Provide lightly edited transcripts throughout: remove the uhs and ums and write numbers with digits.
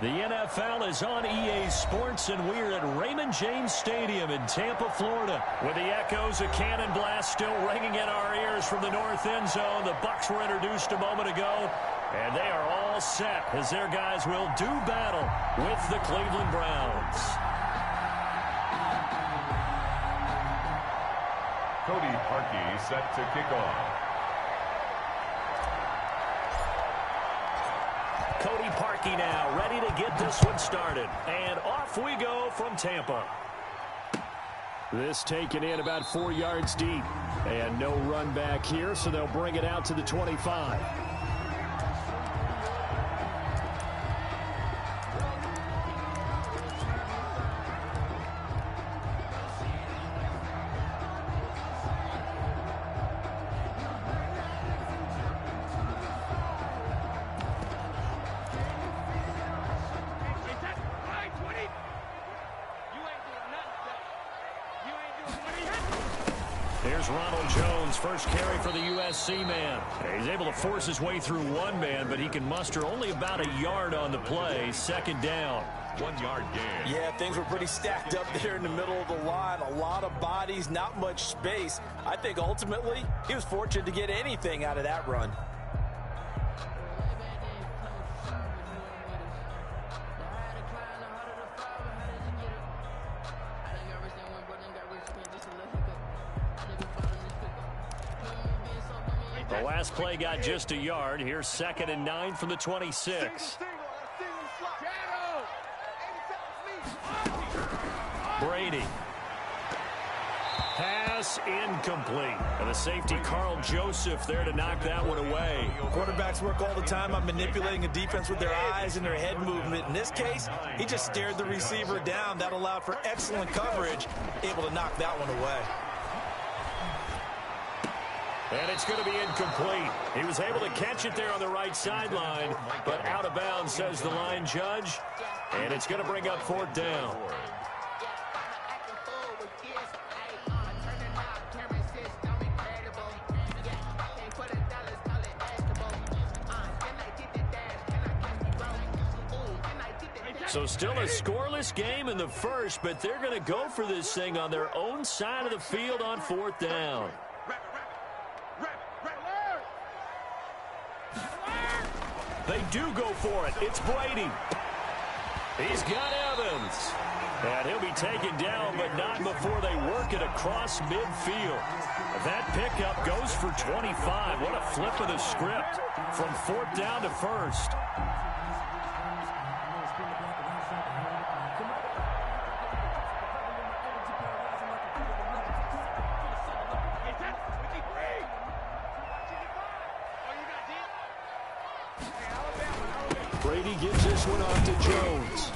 The NFL is on EA Sports, and we're at Raymond James Stadium in Tampa, Florida. With the echoes of cannon blast still ringing in our ears from the north end zone, the Bucs were introduced a moment ago, and they are all set as their guys will do battle with the Cleveland Browns. Cody Parkey set to kick off. Cody Parkey now ready to get this one started. And off we go from Tampa. This taken in about 4 yards deep. And no run back here, so they'll bring it out to the 25. Here's Ronald Jones, first carry for the USC man. He's able to force his way through one man, but he can muster only about a yard on the play. Second down. 1 yard gain. Yeah, things were pretty stacked up there in the middle of the line. A lot of bodies, not much space. I think ultimately he was fortunate to get anything out of that run. The last play got just a yard. Here's 2nd and 9 from the 26. Brady. Pass incomplete. And the safety, Carl Joseph, there to knock that one away. Quarterbacks work all the time on manipulating a defense with their eyes and their head movement. In this case, he just stared the receiver down. That allowed for excellent coverage, able to knock that one away. And it's going to be incomplete. He was able to catch it there on the right sideline, but out of bounds, says the line judge. And it's going to bring up 4th down. So still a scoreless game in the first, but they're going to go for this thing on their own side of the field on 4th down. They do go for it. It's Brady. He's got Evans. And he'll be taken down, but not before they work it across midfield. That pickup goes for 25. What a flip of the script from 4th down to 1st. Brady gives this one off to Jones.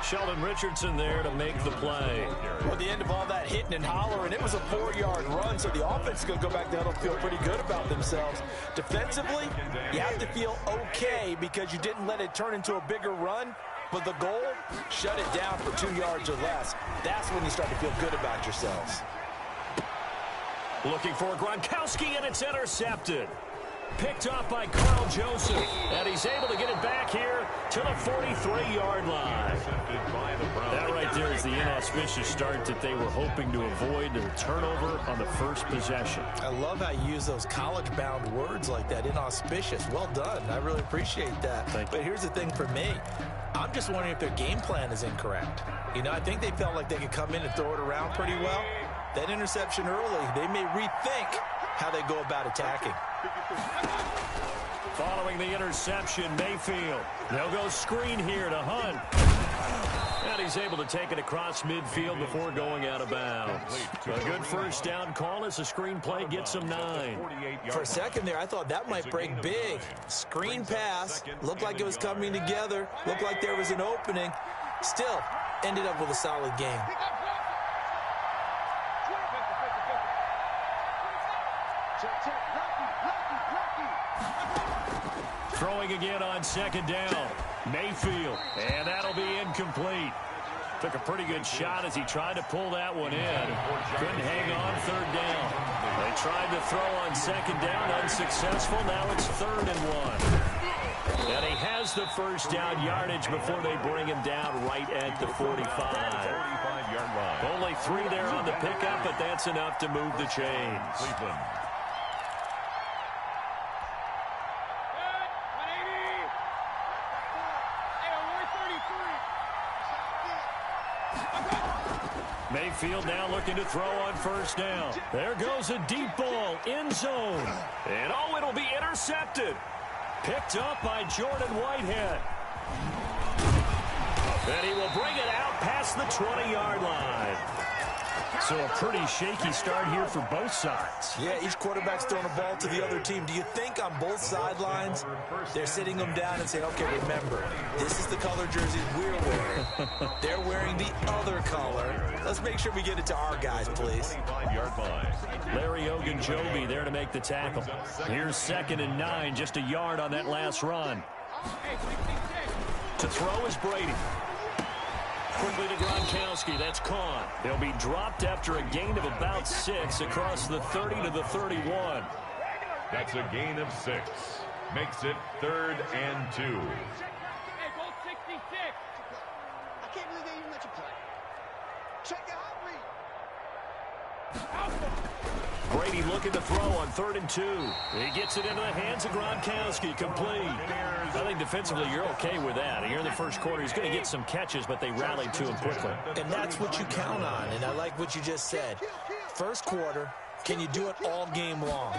Sheldon Richardson there to make the play. Well, at the end of all that hitting and hollering, it was a 4-yard run, so the offense is going to go back there and feel pretty good about themselves. Defensively, you have to feel okay because you didn't let it turn into a bigger run, but the goal, shut it down for 2 yards or less. That's when you start to feel good about yourselves. Looking for Gronkowski, and it's intercepted. Picked off by Carl Joseph, and he's able to get it back here to the 43-yard line. That right there is the inauspicious start that they were hoping to avoid, the turnover on the first possession. I love how you use those college-bound words like that, inauspicious. Well done. I really appreciate that. But here's the thing for me. I'm just wondering if their game plan is incorrect. You know, I think they felt like they could come in and throw it around pretty well. That interception early, they may rethink how they go about attacking. Following the interception, Mayfield. They'll go screen here to Hunt. And he's able to take it across midfield before going out of bounds. A good first down call as the screen play gets him 9. For a second there, I thought that might break big. Screen pass. Looked like it was coming together. Looked like there was an opening. Still, ended up with a solid game. Throwing again on 2nd down. Mayfield. And that'll be incomplete. Took a pretty good shot as he tried to pull that one in. Couldn't hang on 3rd down. They tried to throw on 2nd down. Unsuccessful. Now it's 3rd and 1. And he has the first down yardage before they bring him down right at the 45. 45-yard line. Only 3 there on the pickup, but that's enough to move the chains. Cleveland. Mayfield now looking to throw on first down. There goes a deep ball, end zone. And oh, it'll be intercepted. Picked up by Jordan Whitehead. And he will bring it out past the 20-yard line. So a pretty shaky start here for both sides. Yeah, each quarterback's throwing a ball to the other team. Do you think on both sidelines they're sitting them down and saying, okay, remember, this is the color jersey we're wearing. They're wearing the other color. Let's make sure we get it to our guys, please. 25-yard line. Larry Ogunjobi there to make the tackle. Here's 2nd and 9, just a yard on that last run. To throw is Brady. Quickly to Gronkowski. That's Kahn. He'll be dropped after a gain of about 6 across the 30 to the 31. That's a gain of 6. Makes it 3rd and 2. Brady looking to throw on 3rd and 2. He gets it into the hands of Gronkowski. Complete. I think defensively you're okay with that. Here in the first quarter, he's going to get some catches, but they rallied to him quickly. And that's what you count on, and I like what you just said. First quarter, can you do it all game long?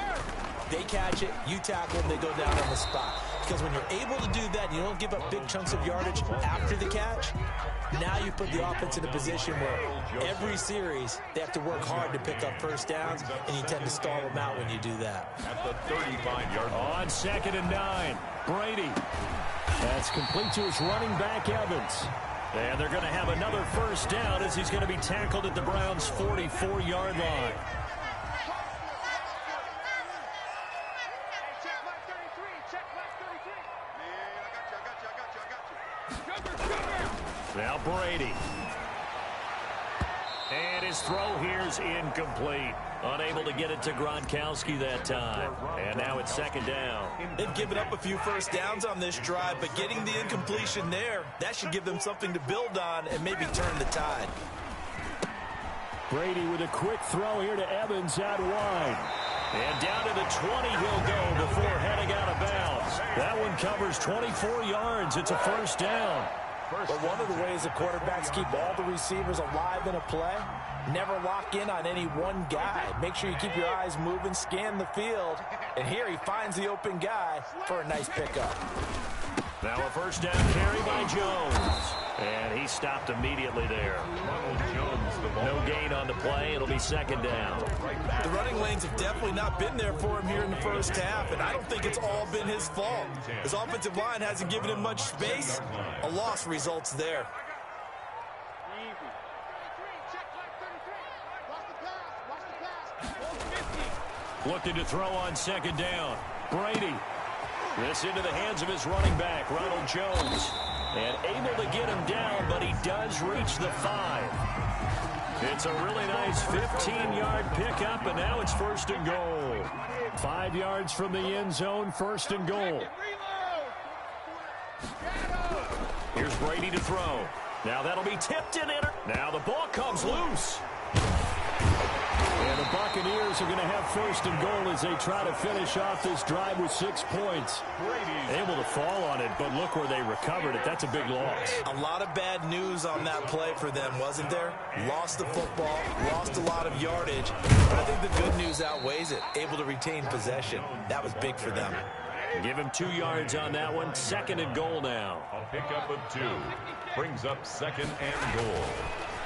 They catch it, you tackle them, they go down on the spot. Because when you're able to do that, and you don't give up big chunks of yardage after the catch, now you put the offense in a position where every series they have to work hard to pick up first downs, and you tend to stall them out when you do that. At the 35-yard line. On 2nd and 9, Brady. That's complete to his running back, Evans. And they're going to have another first down as he's going to be tackled at the Browns' 44-yard line. Now Brady. And his throw here's incomplete. Unable to get it to Gronkowski that time. And now it's 2nd down. They've given up a few first downs on this drive, but getting the incompletion there, that should give them something to build on and maybe turn the tide. Brady with a quick throw here to Evans out wide. And down to the 20 he'll go before heading out of bounds. That one covers 24 yards. It's a first down. But one of the ways the quarterbacks keep all the receivers alive in a play, never lock in on any one guy. Make sure you keep your eyes moving, scan the field. And here he finds the open guy for a nice pickup. Now a first down carry by Jones. And he stopped immediately there. No gain on the play. It'll be 2nd down. The running lanes have definitely not been there for him here in the first half, and I don't think it's all been his fault. His offensive line hasn't given him much space. A loss results there. Looking to throw on 2nd down. Brady. This into the hands of his running back, Ronald Jones. And able to get him down, but he does reach the 5. It's a really nice 15-yard pickup, and now it's 1st and goal. 5 yards from the end zone, 1st and goal. Here's Brady to throw. Now that'll be tipped and in. Now the ball comes loose. And the Buccaneers are going to have 1st and goal as they try to finish off this drive with 6 points. Able to fall on it, but look where they recovered it. That's a big loss. A lot of bad news on that play for them, wasn't there? Lost the football, lost a lot of yardage, but I think the good news outweighs it. Able to retain possession. That was big for them. Give him 2 yards on that one. 2nd and goal now. A pickup of 2. Brings up 2nd and goal.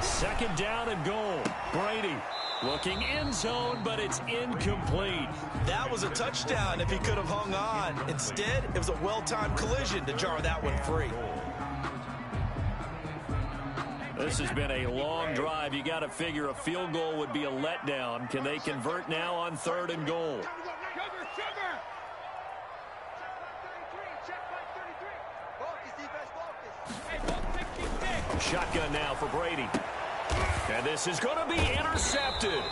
2nd down and goal. Brady looking end zone, but it's incomplete. That was a touchdown if he could have hung on. Instead, it was a well-timed collision to jar that one free. This has been a long drive. You got to figure a field goal would be a letdown. Can they convert now on 3rd and goal? Shotgun now for Brady. And this is going to be intercepted.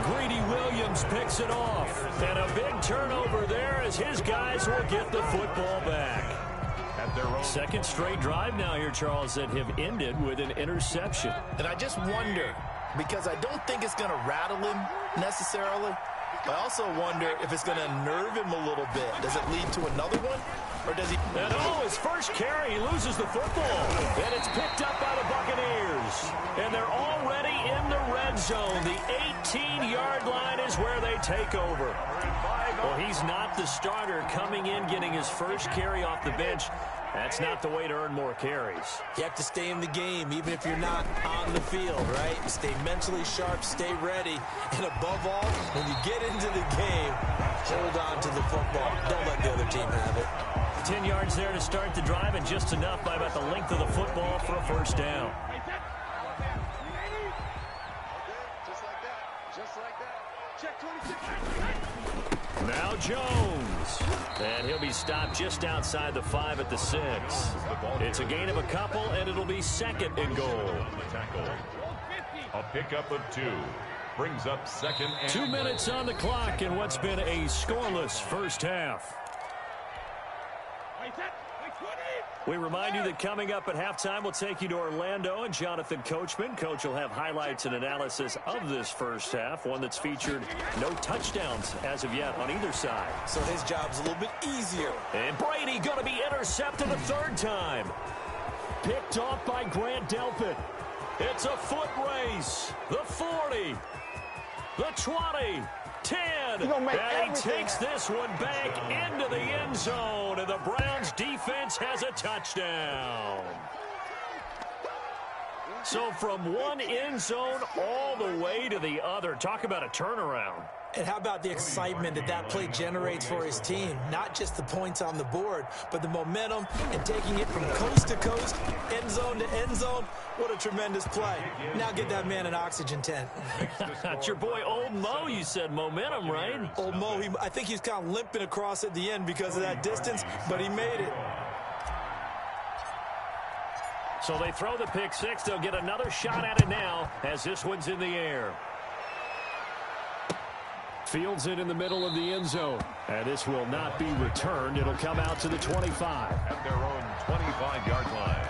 Greedy Williams picks it off. And a big turnover there as his guys will get the football back. Second straight drive now here, Charles, that have ended with an interception. And I just wonder, because I don't think it's going to rattle him necessarily, I also wonder if it's going to nerve him a little bit. Does it lead to another one? Or does he... And his first carry, he loses the football. And it's picked up by the Buccaneers. And they're already in the red zone. The 18-yard line is where they take over. Well, he's not the starter coming in, getting his first carry off the bench. That's not the way to earn more carries. You have to stay in the game, even if you're not on the field, right? Stay mentally sharp, stay ready. And above all, when you get into the game, hold on to the football. Don't let the other team have it. 10 yards there to start the drive, and just enough by about the length of the football for a first down. Now Jones. And he'll be stopped just outside the 5 at the 6. It's a gain of a couple, and it'll be second and goal. A pickup of 2. Brings up second and 2 minutes on the clock in what's been a scoreless first half. We remind you that coming up at halftime, we'll take you to Orlando and Jonathan Coachman. Coach will have highlights and analysis of this first half, one that's featured no touchdowns as of yet on either side. So his job's a little bit easier. And Brady going to be intercepted a third time. Picked off by Grant Delpit. It's a foot race. The 40. The 20. 10. And he takes this one back into the end zone. And the Browns defense has a touchdown. So from one end zone all the way to the other. Talk about a turnaround. And how about the excitement that that play generates for his team? Not just the points on the board, but the momentum and taking it from coast to coast, end zone to end zone. What a tremendous play. Now get that man an oxygen tent. That's your boy Old Mo, you said. Momentum, right? Old Mo, I think he's kind of limping across at the end because of that distance, but he made it. So they throw the pick six. They'll get another shot at it now as this one's in the air. Fields it in the middle of the end zone. And this will not be returned. It'll come out to the 25. At their own 25-yard line.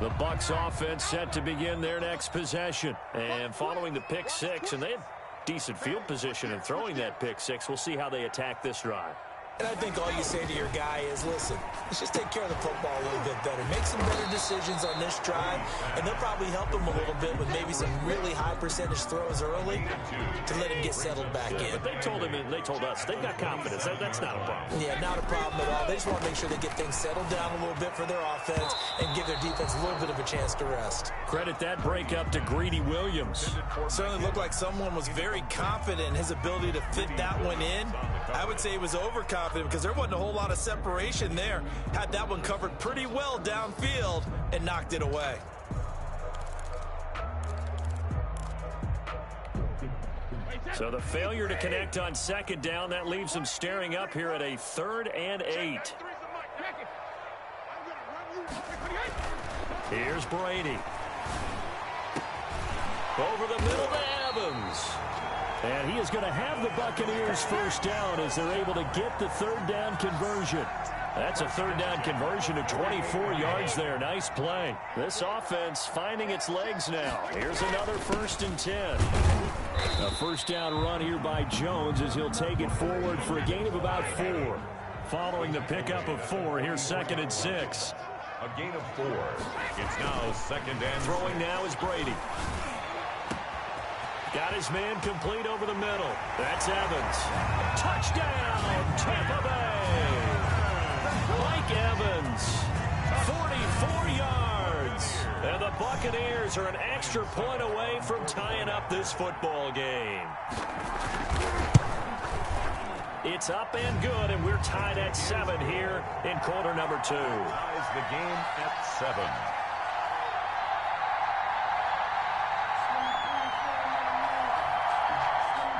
The Bucs offense set to begin their next possession. And following the pick six, and they have decent field position in throwing that pick six. We'll see how they attack this drive. And I think all you say to your guy is, listen, let's just take care of the football a little bit better. Make some better decisions on this drive, and they'll probably help him a little bit with maybe some really high percentage throws early to let him get settled back in. But they told him and they told us they've got confidence. That's not a problem. Yeah, not a problem at all. They just want to make sure they get things settled down a little bit for their offense and give their defense a little bit of a chance to rest. Credit that breakup to Greedy Williams. Certainly looked like someone was very confident in his ability to fit that one in. I would say he was overconfident because there wasn't a whole lot of separation there. Had that one covered pretty well downfield and knocked it away. So the failure to connect on second down, that leaves them staring up here at a 3rd and 8. Here's Brady. Over the middle to Evans. And he is going to have the Buccaneers first down as they're able to get the 3rd down conversion. That's a 3rd down conversion of 24 yards there. Nice play. This offense finding its legs now. Here's another 1st and 10. A first down run here by Jones as he'll take it forward for a gain of about 4. Following the pickup of 4, here's 2nd and 6. A gain of 4. It's now 2nd and throwing now is Brady. Got his man complete over the middle. That's Evans. Touchdown, Tampa Bay. Mike Evans, 44 yards. And the Buccaneers are an extra point away from tying up this football game. It's up and good, and we're tied at 7 here in quarter number 2. Ties the game at 7.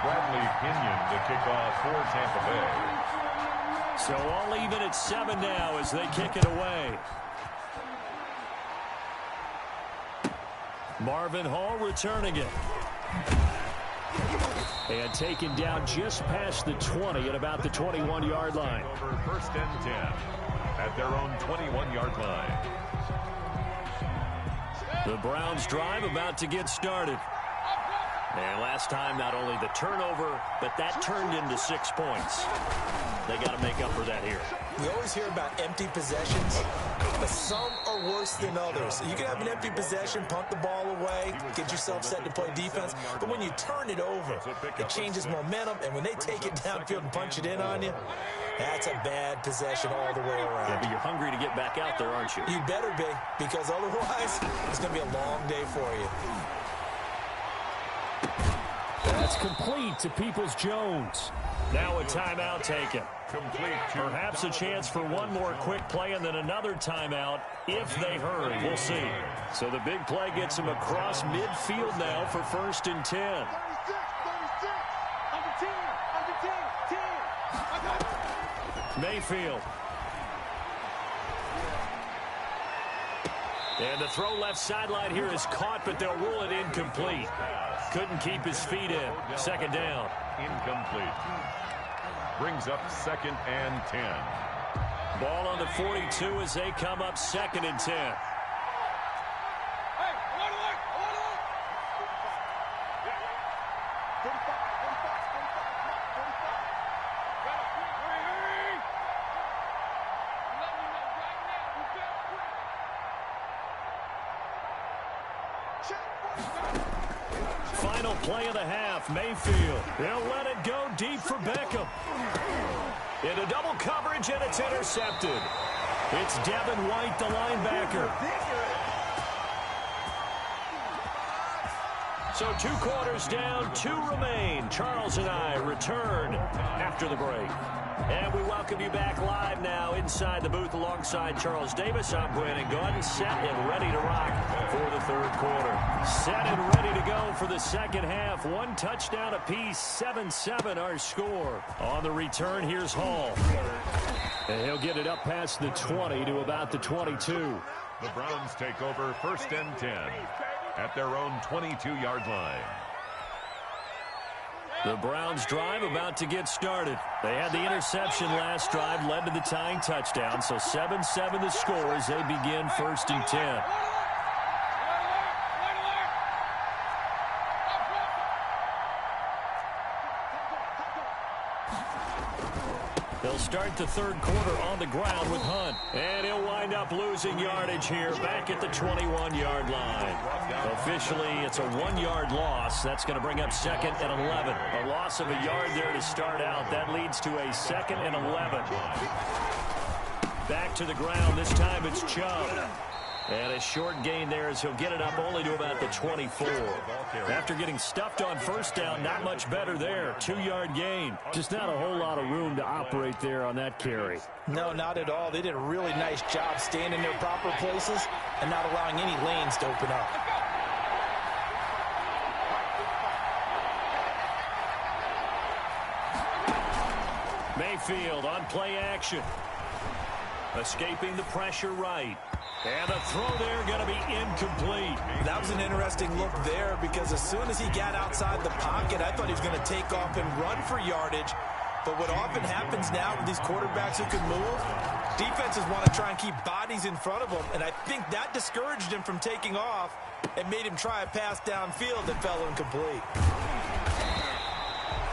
Bradley Pinion to kick off for Tampa Bay. So all even at 7 now as they kick it away. Marvin Hall returning it. And taken down just past the 20 at about the 21-yard line. Over first and 10 at their own 21-yard line. The Browns drive about to get started. And last time, not only the turnover, but that turned into 6 points. They got to make up for that here. We always hear about empty possessions, but some are worse than others. You can have an empty possession, punt the ball away, get yourself set to play defense, but when you turn it over, it changes momentum, and when they take it downfield and punch it in on you, that's a bad possession all the way around. Yeah, but you're hungry to get back out there, aren't you? You better be, because otherwise, it's going to be a long day for you. That's complete to Peoples-Jones. Now a timeout taken. Perhaps a chance for one more quick play and then another timeout if they hurry. We'll see. So the big play gets them across midfield now for first and 10. Mayfield. And the throw left sideline here is caught, but they'll rule it incomplete. Couldn't keep his feet in. Second down. Incomplete. Brings up second and 10. Ball on the 42 as they come up second and 10. Final play of the half, Mayfield. They'll let it go deep for Beckham. Into double coverage, and it's intercepted. It's Devin White, the linebacker. So 2 quarters down, 2 remain. Charles and I return after the break. And we welcome you back live now inside the booth alongside Charles Davis. I'm Brandon Gordon, set and ready to rock for the third quarter. Set and ready to go for the second half. 1 touchdown apiece, 7-7 our score. On the return, here's Hall. And he'll get it up past the 20 to about the 22. The Browns take over first and 10 at their own 22-yard line. The Browns drive about to get started. They had the interception last drive, led to the tying touchdown. So 7-7 the score as they begin first and 10. They'll start the third quarter on the ground with Hunt. And he'll wind up losing yardage here back at the 21-yard line. Officially, it's a 1-yard loss. That's going to bring up second and 11. A loss of a yard there to start out. That leads to a second and 11. Back to the ground. This time it's Chubb. And a short gain there as he'll get it up only to about the 24. After getting stuffed on first down, not much better there. 2-yard gain. Just not a whole lot of room to operate there on that carry. No, not at all. They did a really nice job staying in their proper places and not allowing any lanes to open up. Mayfield on play action. Escaping the pressure right. And the throw there going to be incomplete. That was an interesting look there because as soon as he got outside the pocket, I thought he was going to take off and run for yardage. But what often happens now with these quarterbacks who can move, defenses want to try and keep bodies in front of them. And I think that discouraged him from taking off and made him try a pass downfield that fell incomplete.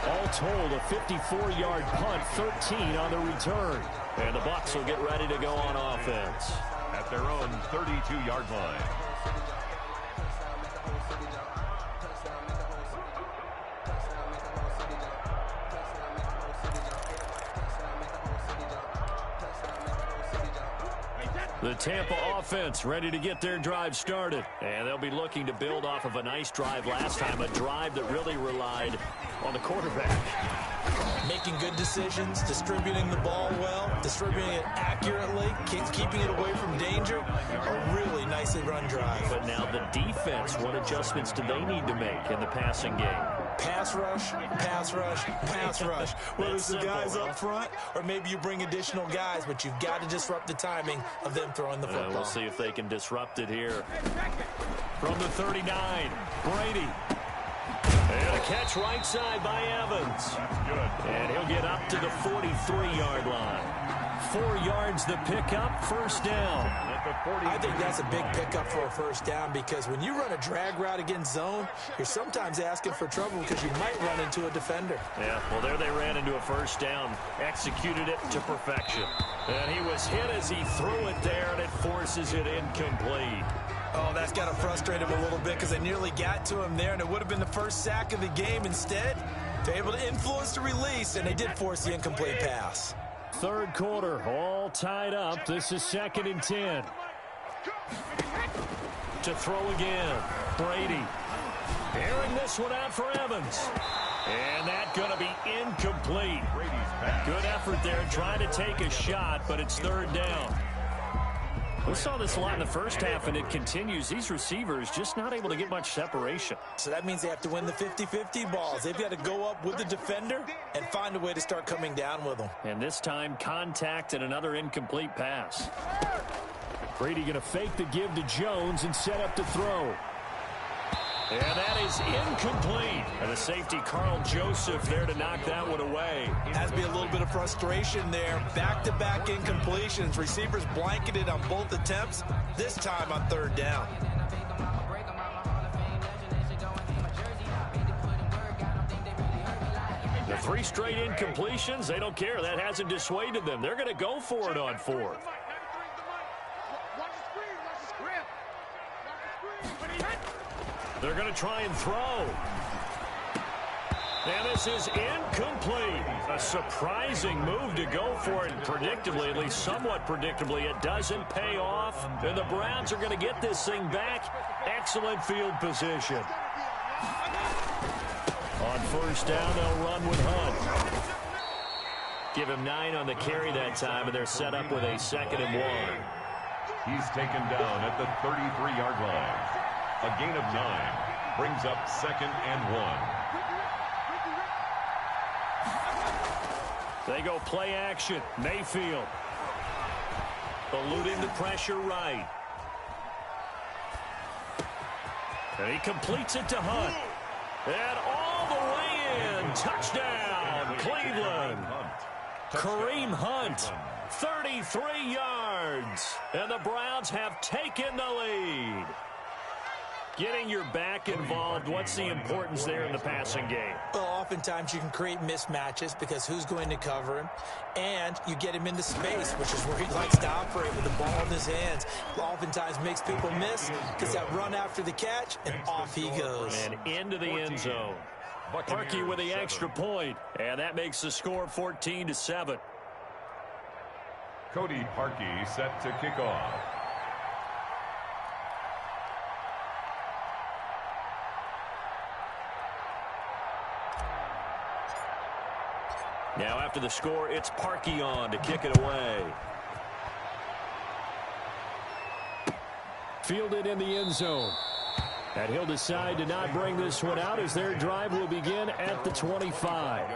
All told, a 54-yard punt, 13 on the return. And the Bucs will get ready to go on offense. At their own 32-yard line. The Tampa offense ready to get their drive started. And they'll be looking to build off of a nice drive last time, a drive that really relied on the quarterback. Making good decisions, distributing the ball well, distributing it accurately, keeping it away from danger. A really nicely run drive. But now the defense, what adjustments do they need to make in the passing game? Pass rush, pass rush, pass rush. Whether it's the guys up front or maybe you bring additional guys, but you've got to disrupt the timing of them throwing the football. We'll see if they can disrupt it here. From the 39, Brady. And a catch right side by Evans. And he'll get up to the 43-yard line. 4 yards the pickup, first down. I think that's a big pickup for a first down because when you run a drag route against zone, you're sometimes asking for trouble because you might run into a defender. Yeah, well, there they ran into a first down, executed it to perfection. And he was hit as he threw it there, and it forces it incomplete. Oh, that's got to frustrate him a little bit because they nearly got to him there, and it would have been the first sack of the game. Instead, they're able to influence the release, and they did force the incomplete pass. Third quarter, all tied up. This is 2nd and 10. To throw again, Brady. Airing this one out for Evans. And that's going to be incomplete. Good effort there trying to take a shot, but it's third down. We saw this a lot in the first half, and it continues. These receivers just not able to get much separation. So that means they have to win the 50-50 balls. They've got to go up with the defender and find a way to start coming down with them. And this time, contact and another incomplete pass. Brady going to fake the give to Jones and set up to throw. And that is incomplete. And the safety, Carl Joseph, there to knock that one away. Has to be a little bit of frustration there. Back-to-back incompletions. Receivers blanketed on both attempts, this time on third down. The 3 straight incompletions, they don't care. That hasn't dissuaded them. They're going to go for it on 4th. They're going to try and throw. And this is incomplete. A surprising move to go for it. Predictably, at least somewhat predictably, it doesn't pay off. And the Browns are going to get this thing back. Excellent field position. On first down, they'll run with Hunt. Give him 9 on the carry that time, and they're set up with a 2nd and 1. He's taken down at the 33-yard line. A gain of 9 brings up 2nd and 1. They go play action. Mayfield. Eluding the pressure right. And he completes it to Hunt. And all the way in. Touchdown, Cleveland. Kareem Hunt. 33 yards. And the Browns have taken the lead. Getting your back involved, what's the importance there in the passing game? Well, oftentimes you can create mismatches because who's going to cover him, and you get him into space, which is where he likes to operate with the ball in his hands. Oftentimes makes people miss because that run after the catch, and off he goes. And into the end zone. Parkey with the extra point, and that makes the score 14-7. Cody Parkey set to kick off. Now after the score, it's Parkey on to kick it away. Fielded in the end zone. And he'll decide to not bring this one out as their drive will begin at the 25.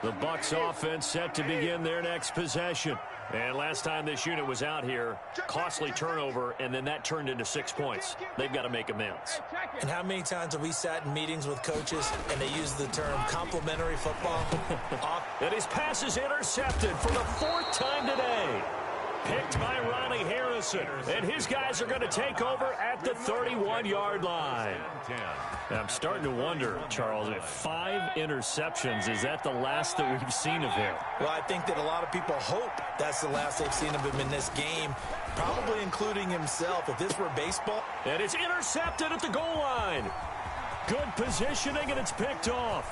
The Bucs offense set to begin their next possession. And last time this unit was out here, costly turnover, and then that turned into 6 points. They've got to make amends. And how many times have we sat in meetings with coaches and they use the term complimentary football? And his pass is intercepted for the 4th time today. Picked by Ronnie Harrison. And his guys are going to take over at the 31-yard line. I'm starting to wonder, Charles, if 5 interceptions, is that the last that we've seen of him? Well, I think that a lot of people hope that's the last they've seen of him in this game, probably including himself. If this were baseball. And it's intercepted at the goal line. Good positioning, and it's picked off.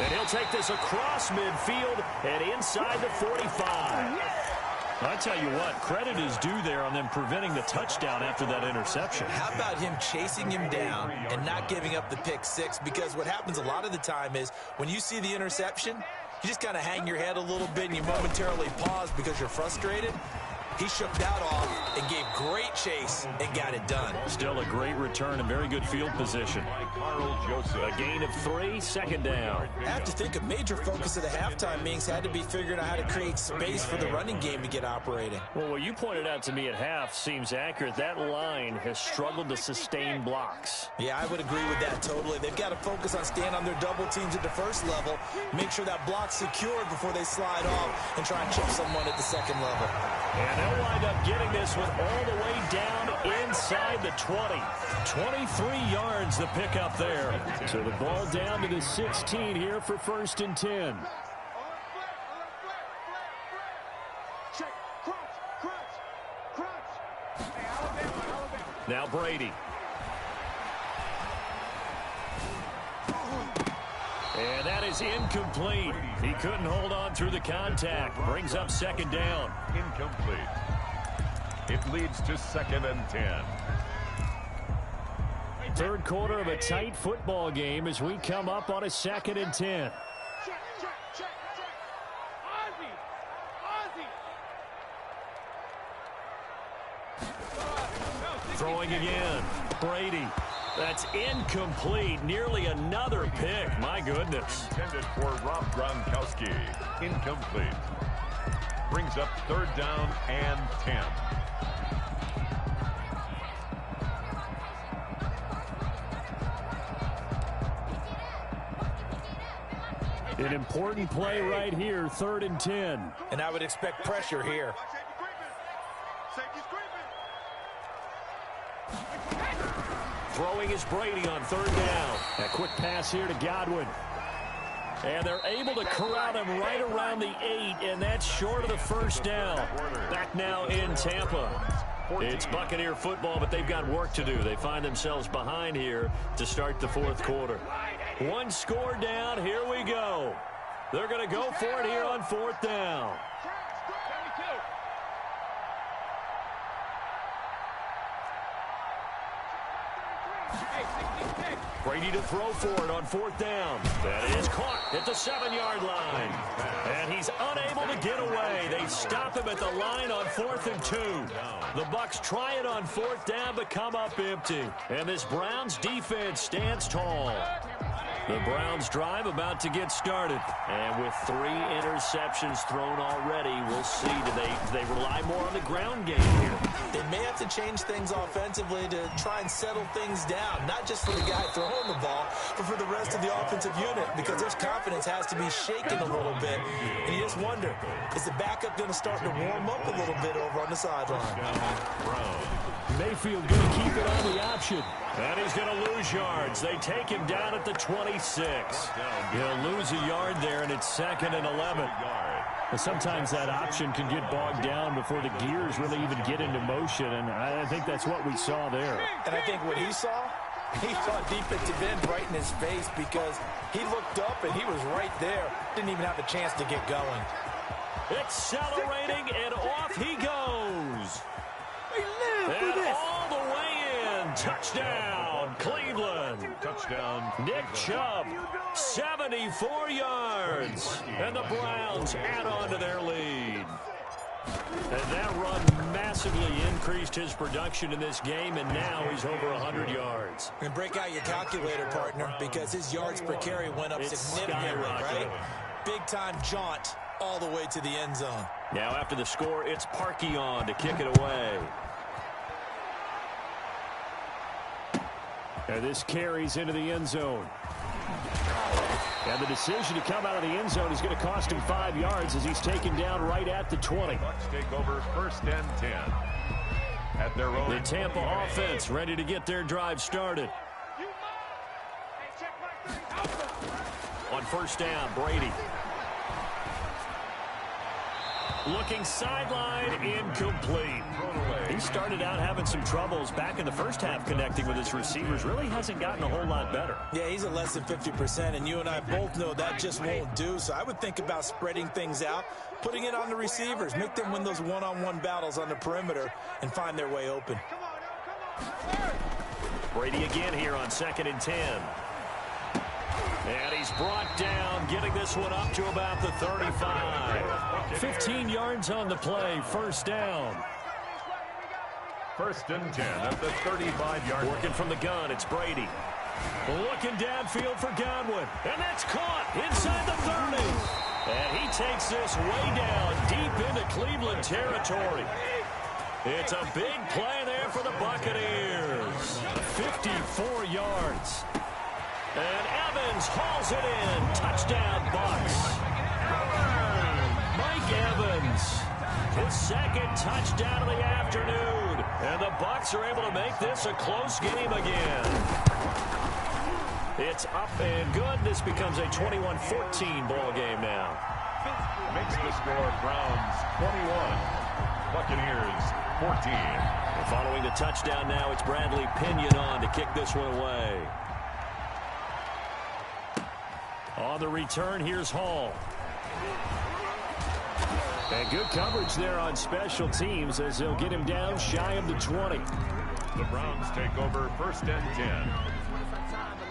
And he'll take this across midfield and inside the 45. I tell you what, credit is due there on them preventing the touchdown after that interception. How about him chasing him down and not giving up the pick 6? Because what happens a lot of the time is when you see the interception, you just kind of hang your head a little bit and you momentarily pause because you're frustrated. He shook that off and gave great chase and got it done. Still a great return and very good field position. A gain of 3, second down. I have to think a major focus of the halftime meetings had to be figuring out how to create space for the running game to get operating. Well, what you pointed out to me at half seems accurate. That line has struggled to sustain blocks. Yeah, I would agree with that totally. They've got to focus on staying on their double teams at the first level, make sure that block's secured before they slide off and try and chip someone at the second level. And they'll wind up getting this one all the way down inside the 20. 23 yards the pickup there. So the ball down to the 16 here for 1st and 10. Now Brady. And that is incomplete. He couldn't hold on through the contact. Brings up 2nd down. Incomplete. It leads to 2nd and 10. 3rd quarter of a tight football game as we come up on a 2nd and 10. Throwing again. Brady. That's incomplete. Nearly another pick. My goodness. Intended for Rob Gronkowski. Incomplete. Brings up 3rd down and 10. An important play right here, 3rd and 10. And I would expect pressure here. Throwing is Brady on 3rd down. A quick pass here to Godwin. And they're able to corral him right around the 8, and that's short of the 1st down. Back now in Tampa. It's Buccaneer football, but they've got work to do. They find themselves behind here to start the 4th quarter. 1 score down. Here we go. They're going to go for it here on 4th down. Brady to throw for it on 4th down. That is caught at the 7-yard line. And he's unable to get away. They stop him at the line on 4th and 2. The Bucs try it on 4th down, but come up empty. And this Browns defense stands tall. The Browns drive about to get started. And with 3 interceptions thrown already, we'll see. Do they rely more on the ground game here? They may have to change things offensively to try and settle things down, not just for the guy throwing the ball, but for the rest of the offensive unit, because their confidence has to be shaken a little bit. And you just wonder, is the backup going to start to warm up a little bit over on the sideline? Mayfield going to keep it on the option. And he's going to lose yards. They take him down at the 26. He'll lose a yard there, and it's 2nd and 11. Sometimes that option can get bogged down before the gears really even get into motion, and I think that's what we saw there. And I think what he saw defensive end right in his face, because he looked up and he was right there. Didn't even have a chance to get going. Accelerating, and off he goes. And all the way in. Touchdown, Cleveland. Touchdown. Nick Chubb, 74 yards. And the Browns add on to their lead. And that run massively increased his production in this game, and now he's over 100 yards. And break out your calculator, partner, because his yards per carry went up significantly, right? Big-time jaunt all the way to the end zone. Now after the score, it's Parkey on to kick it away. And this carries into the end zone. And the decision to come out of the end zone is going to cost him 5 yards as he's taken down right at the 20. Bucs take over 1st and 10. At their own. The Tampa offense ready to get their drive started. On 1st down, Brady. Looking sideline, incomplete. He started out having some troubles back in the first half connecting with his receivers. Really hasn't gotten a whole lot better. Yeah, he's at less than 50%, and you and I both know that just won't do. So I would think about spreading things out, putting it on the receivers, make them win those one-on-one battles on the perimeter, and find their way open. Brady again here on 2nd and 10. And he's brought down, getting this one up to about the 35. 15 yards on the play, first down. First and 10 at the 35-yard line. Working from the gun, it's Brady. Looking downfield for Godwin. And that's caught inside the 30. And he takes this way down, deep into Cleveland territory. It's a big play there for the Buccaneers. 54 yards. And Evans hauls it in. Touchdown, Bucs. Mike Evans, his second touchdown of the afternoon. And the Bucs are able to make this a close game again. It's up and good. This becomes a 21-14 ball game now. Makes the score Browns 21, Buccaneers 14. And following the touchdown now, it's Bradley Pinion on to kick this one away. On the return, here's Hall. And good coverage there on special teams as they'll get him down shy of the 20. The Browns take over first and 10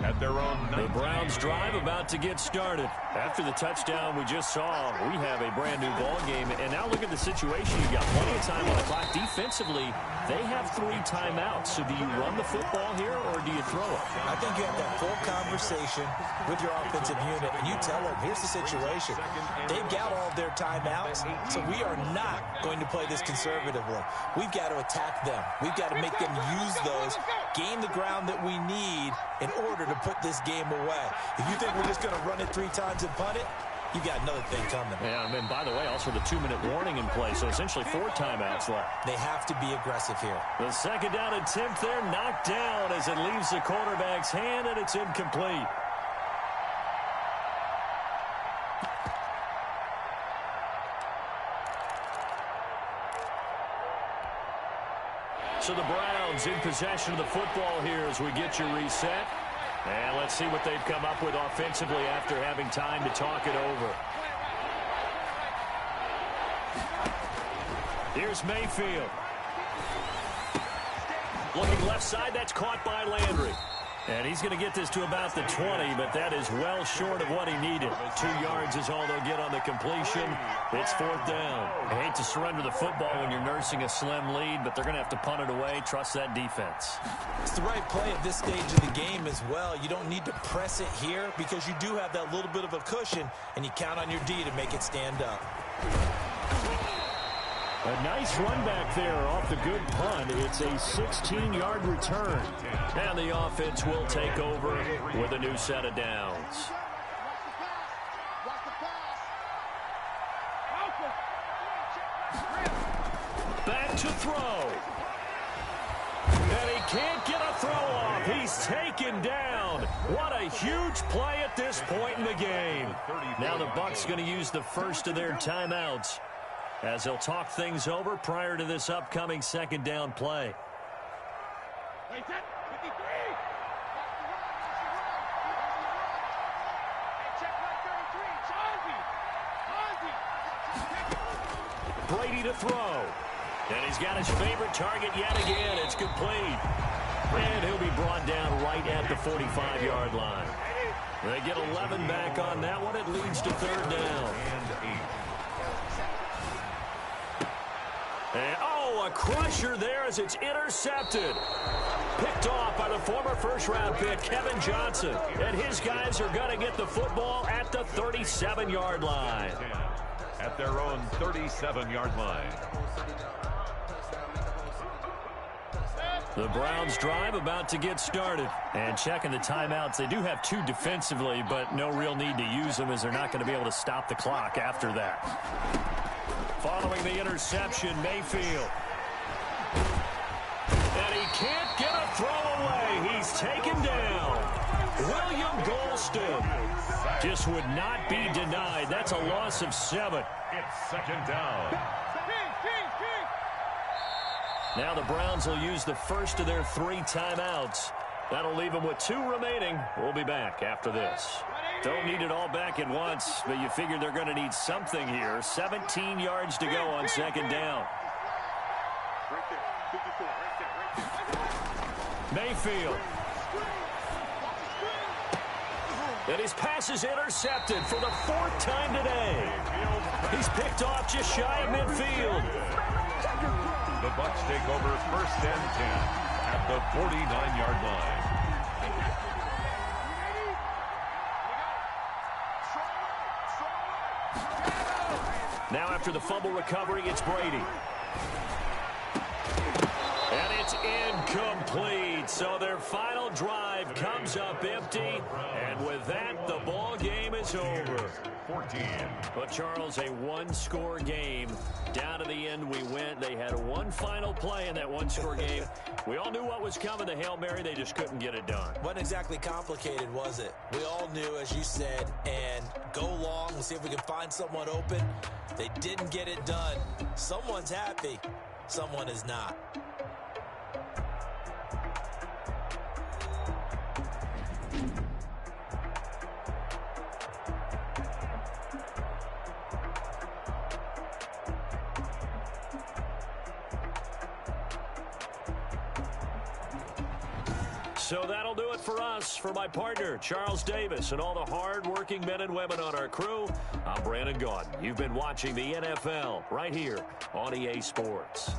at their own 19. The Browns drive about to get started. After the touchdown we just saw, we have a brand new ball game. And now look at the situation. You've got plenty of time on the clock. Defensively, they have 3 timeouts. So do you run the football here or do you throw it? I think you have that full conversation with your offensive unit, and you tell them, here's the situation. They've got all of their timeouts, so we are not going to play this conservatively. We've got to attack them. We've got to make them use those, gain the ground that we need in order to put this game away. If you think we're just going to run it 3 times and punt it, you got another thing coming. Yeah, and by the way, also the 2-minute warning in play, so essentially 4 timeouts left. They have to be aggressive here. The second down attempt there knocked down as it leaves the quarterback's hand, and it's incomplete. So the Browns in possession of the football here as we get your reset. And let's see what they've come up with offensively after having time to talk it over. Here's Mayfield. Looking left side, that's caught by Landry. And he's going to get this to about the 20, but that is well short of what he needed. 2 yards is all they'll get on the completion. It's 4th down. I hate to surrender the football when you're nursing a slim lead, but they're going to have to punt it away. Trust that defense. It's the right play at this stage of the game as well. You don't need to press it here because you do have that little bit of a cushion, and you count on your D to make it stand up. A nice run back there off the good punt. It's a 16-yard return. And the offense will take over with a new set of downs. Back to throw. And he can't get a throw off. He's taken down. What a huge play at this point in the game. Now the Bucs going to use the first of their timeouts as they'll talk things over prior to this upcoming second down play. Brady to throw. And he's got his favorite target yet again. It's complete. And he'll be brought down right at the 45-yard line. They get 11 back on that one. It leads to 3rd down. And, a crusher there as it's intercepted. Picked off by the former first-round pick, Kevin Johnson. And his guys are going to get the football at the 37-yard line. At their own 37-yard line. The Browns drive about to get started. And checking the timeouts, they do have 2 defensively, but no real need to use them as they're not going to be able to stop the clock after that. Following the interception, Mayfield. And he can't get a throw away. He's taken down. William Golston just would not be denied. That's a loss of 7. It's 2nd down. Now the Browns will use the first of their 3 timeouts. That'll leave them with 2 remaining. We'll be back after this. Don't need it all back at once, but you figure they're going to need something here. 17 yards to go on 2nd down. Mayfield. And his pass is intercepted for the 4th time today. He's picked off just shy of midfield. The Bucs take over 1st and 10 at the 49-yard line. Now after the fumble recovery, it's Brady. And it's incomplete. So their final drive comes up empty. And with that, the ball game is over. 14. But, Charles, a one-score game. Down to the end we went. They had one final play in that one-score game. We all knew what was coming, the Hail Mary. They just couldn't get it done. Wasn't exactly complicated, was it? We all knew, as you said, and go long and see if we can find someone open. They didn't get it done. Someone's happy. Someone is not. So that'll do it for us. For my partner, Charles Davis, and all the hard-working men and women on our crew, I'm Brandon Gaudin. You've been watching the NFL right here on EA Sports.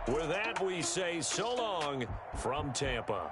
With that, we say so long from Tampa.